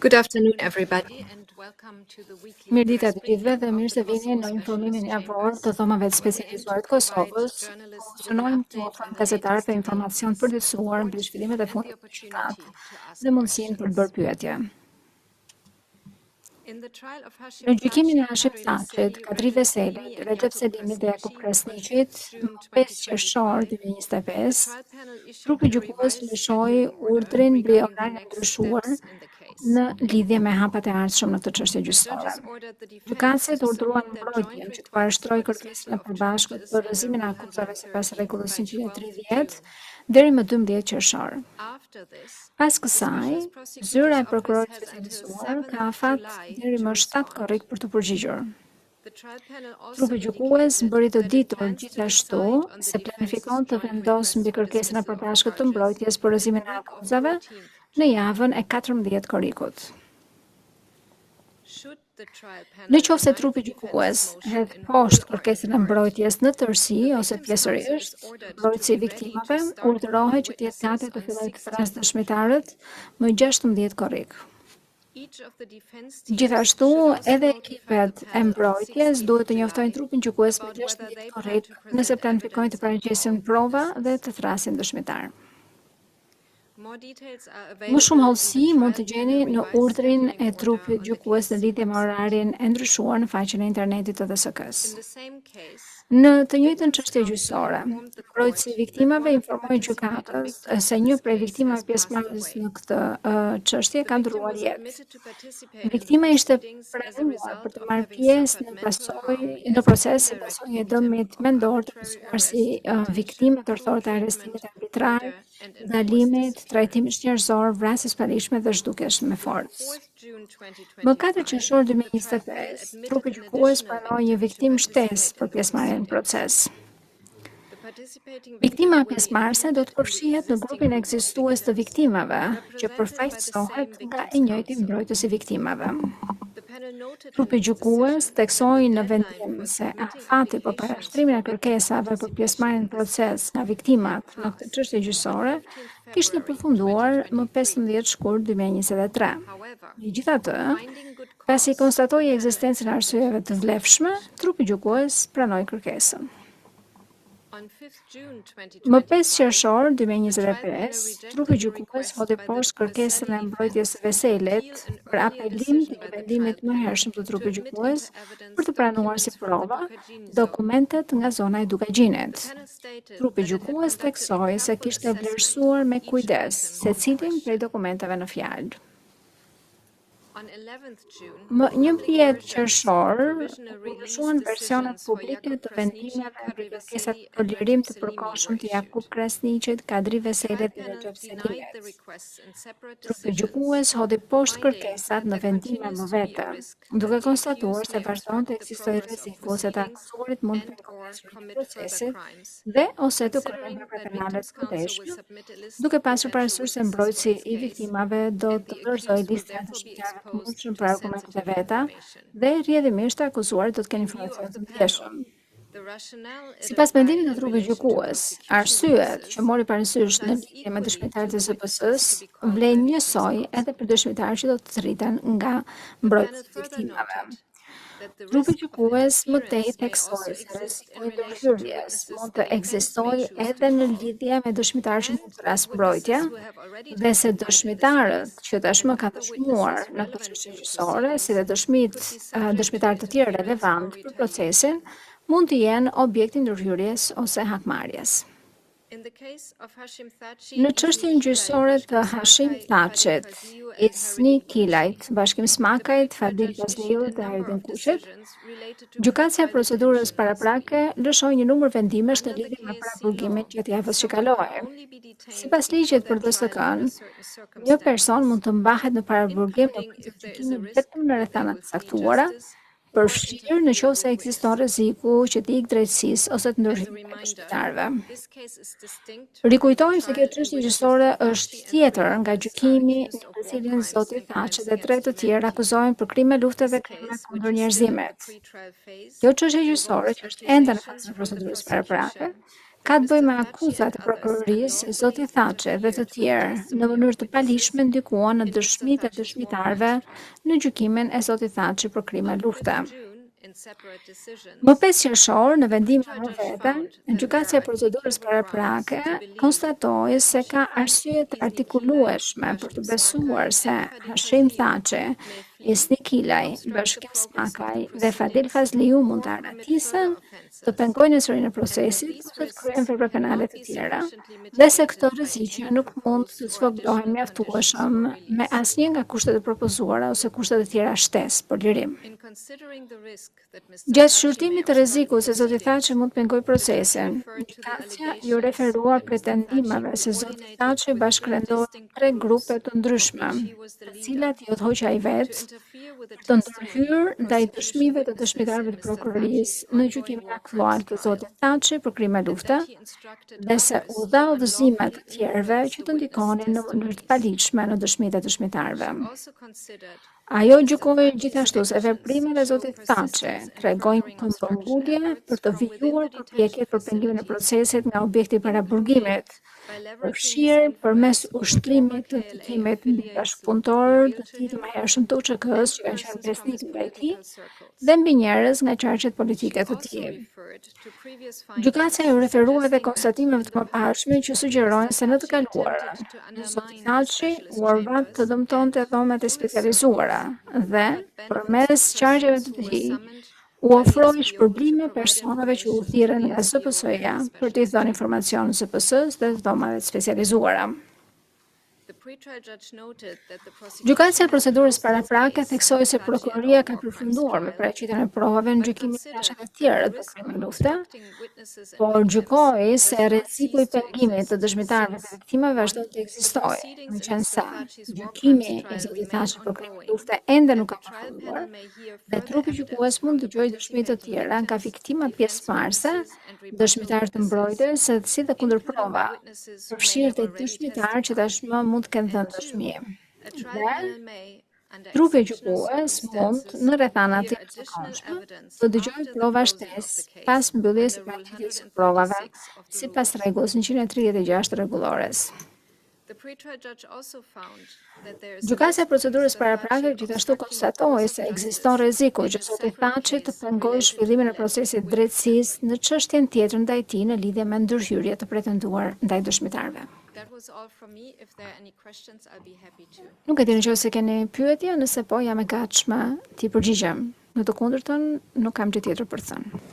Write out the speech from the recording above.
Good afternoon, everybody, and welcome to the weekly Mirëdita press të gjithëve dhe mirë se vini në briefing informimin javor të thomave të specializuar të Kosovës. Funksionojmë të ofrojmë gazetarëve për informacion të përditësuar mbi zhvillimet e fundit të gjykatë dhe mundësinë për të bërë pyetje. Në gjykimin e Hashim Thaçit, Kadri Veselit, Recep Selimit dhe Jakub Krasniqit, më 5 qershor 2025, trupi gjykues lëshoi urdhrin mbi orarin e ndryshuar në lidhje me hapat e ardhshëm në këtë çështje gjyqësore. Gjykatësit urdhëruan mbrojtjen që të parashtrojë kërkesën e përbashkët për rrëzimin e akuzave sipas rregullës 130 deri më 12 qershor. Pas kësaj, zyra e prokurorit specializuar ka afat deri më 7 korrik për të përgjigjur. Trupi gjykues bëri të ditur gjithashtu se planifikon të vendosë mbi kërkesën e përbashkët të mbrojtjes për rrëzimin e akuzave në javën e 14 korrikut. Në qoftë se trupi gjykues hedh poshtë kërkesën e mbrojtjes në tërësi ose pjesërisht, mbrojtësi i viktimave urdhërohet që të jetë gati të fillojë të thrasë dëshmitarët më 16 korrik. Gjithashtu, edhe ekipet e mbrojtjes duhet të njoftojnë trupin gjykues më 16 korrik nëse planifikojnë të paraqesin prova dhe të thrasin dëshmitar. Më shumë hollësi mund të gjeni në urdhrin e trupit gjykues në lidhje me orarin e ndryshuar në faqen e internetit të DSK-s. Në të njëjtën çështje gjyqësore, mbrojtësi i viktimave informoi gjykatës se një prej viktimave pjesëmarrës në këtë çështje ka ndruar jetë. Viktima ishte pranuar për të marrë pjesë në proces si pasojë e dëmit mendor të mësuar si viktimë tërësore të arrestimit arbitrar, ndalimit, trajtimit njerëzor, vrasjes palishme dhe zhdukjesh me forcë. Më 4 qershor 2025, trupi gjykues pranoi një viktimë shtesë për pjesëmarrjen në proces. Viktima pjesëmarrëse do të përfshihet në grupin ekzistues të viktimave, që përfaqësohet nga i njëjti mbrojtës i viktimave. Trupi gjykues theksoi në vendim se afati për parashtrimin e kërkesave për pjesëmarrjen në proces nga viktimat në këtë çështje gjyqësore kishte përfunduar më 15 shkurt 2023. Megjithatë, pasi konstatoi ekzistencën e arsyeve të vlefshme, trupi gjykues pranoi kërkesën. Më 5 qershor 2025, trupi gjykues hodhi poshtë kërkesën e mbrojtjes së Veselit për apelim të vendimit më hershëm të trupit gjykues për të pranuar si prova dokumentet nga zona e Dukagjinit. Trupi gjykues theksoi se kishte vlerësuar me kujdes secilin prej dokumenteve në fjalë. Më 11 qershor, publikuan versionet publike të vendimeve dhe kërkesat për lirim të përkohshëm të Jakub Krasniqit, Kadri Veselit dhe Recep Selimit. Trupi gjykues hodhi poshtë kërkesat në vendime më vete, duke konstatuar se vazhdon të ekzistojë rreziku se të akuzuarit mund të përkohesur në procesit dhe ose të kryejnë vepra penale të këndshme, duke pasur parasysh se mbrojtësi i viktimave do të vlerësojë listën e dëshmitarëve mundshëm për argumentet e veta dhe rrjedhimisht të akuzuarit do të kenë informacione të vlefshëm. Sipas mendimit të trupit gjykues, arsyet që mori parasysh në lidhje me dëshmitarët e ZPS-s vlen njësoj edhe për dëshmitarët që do të rriten nga mbrojtësit e viktimave. Trupi gjykues më tej theksoi se rreziku i ndërhyrjes mund të ekzistojë edhe në lidhje me dëshmitarët që mund të thrasë mbrojtje dhe se dëshmitarët që tashmë kanë dëshmuar në këtë çështje gjyqësore, si dhe dëshmitarë të tjerë relevant për procesin, mund të jenë objekti ndërhyrjes ose hakmarrjes. Në çështjen gjyqësore të Hashim Thaçit, Isni Kilajt, Bashkim Smakajt, Fadil Bazliut dhe Erdin Kushit, gjykatësia e procedurës paraprake lëshoi një numër vendimesh në lidhje me paraburgimin gjatë javës që kaloi. Sipas ligjit për DSK-n, një person mund të mbahet në paraburgim në gjykimin vetëm në rrethana të caktuara, përfshirë në qoftë se ekziston rreziku që të ikë drejtësisë ose të ndërhyrjes së dëshmitarëve. Rikujtojmë se kjo çështje gjyqësore është tjetër nga gjykimi në të cilin zoti Thaçi dhe 3 të tjerë akuzohen për krime lufte dhe krime kundër njerëzimit. Kjo çështje gjyqësore që është ende në fazën e procedurës paraprake ka të bëjë me akuzat e prokurorisë, zoti Thaçi dhe të tjerë në mënyrë të palishme ndikuan në dëshmitë e dëshmitarëve në gjykimin e zotit Thaçi për krime lufte. Më 5 qershor, në vendimin më vete, gjykatësia e procedurës paraprake konstatoi se ka arsye të artikulueshme për të besuar se Hashim Thaçi, Isni Kilaj, Bashkim Smakaj dhe Fadil Fazliu mund të arratisen, të pengojnë nesërinë e procesit ose të kryejnë vepra penale të tjera, dhe se këto rreziqe nuk mund të zvogëlohen mjaftueshëm me asnjë nga kushtet e propozuara ose kushtet e tjera shtesë për lirim. Gjatë shqyrtimit të rrezikut se zoti Thaçi mund të pengojë procesin, gjykatësia ju referua pretendimeve se zoti Thaçi bashkërendohet 3 grupe të ndryshme, të cilat jo të hoqja i vetë, të ndërhyrë ndaj dëshmive të dëshmitarëve të prokurorisë në gjykimin aktual të zotit Thaçi për krime lufte, dhe se u dha udhëzime të tjerëve që të ndikonin në mënyrë të paligjshme në dëshmitë e dëshmitarëve. Ajo gjykoi gjithashtu se veprimet e zotit Thaçi tregojnë këmbëngulje për të vijuar përpjekjet për pengimin e procesit nga objekti i paraburgimit, përfshirë përmes ushtrimit të tatimit mbi bashkëpunëtor të tij të mëhershëm të UÇK-s që kanë qenë besnik ndaj tij dhe mbi njerëz nga qarqet politike të tij. Gjykatësia ju referua edhe konstatimeve të mëparshme që sugjerojnë se në të kaluarën, zoti Thaçi u orvat të dëmtonte dhomat e specializuara dhe përmes qarqeve të tij u ofroi shpërblime personave që u thirrën nga ZPS-ja për t'i dhënë informacion ZPS-s dhe dhomave të specializuara. Gjykatësia e procedurës paraprake theksoi se prokuroria ka përfunduar me paraqitjen e provave në gjykimin e tashat e tjera të krime lufte, por gjykoi se rreziku i pengimit të dëshmitarëve dhe viktimave vazhdon të ekzistojë, meqense gjykimi i zotit Thaçi për krime lufte ende nuk ka përfunduar dhe trupi gjykues mund të dëgjojë dëshmi të tjera nga viktimat pjesëmarrëse, dëshmitar të mbrojtës, si dhe kundërprova, përfshirë të dëshmitar që tashmë mund të kenë dhënë dëshmi. Dhe trupi gjykues mund, në rrethana të jashtëzakonshme, të dëgjojë prova shtesë pas mbylljes së paraqitjes së provave, sipas rregullës 136 rregullores. Gjykatësia e procedurës paraprake gjithashtu konstatoi se ekziston rreziku që zoti Thaçi të pengojë zhvillimin e procesit drejtësisë në çështjen tjetër ndaj tij në lidhje me ndërhyrje të pretenduar ndaj dëshmitarëve. Nuk e di nëse keni pyetje, nëse po jam e gatshme t'i përgjigjem. Në të kundërtën, nuk kam gjë tjetër për të thënë.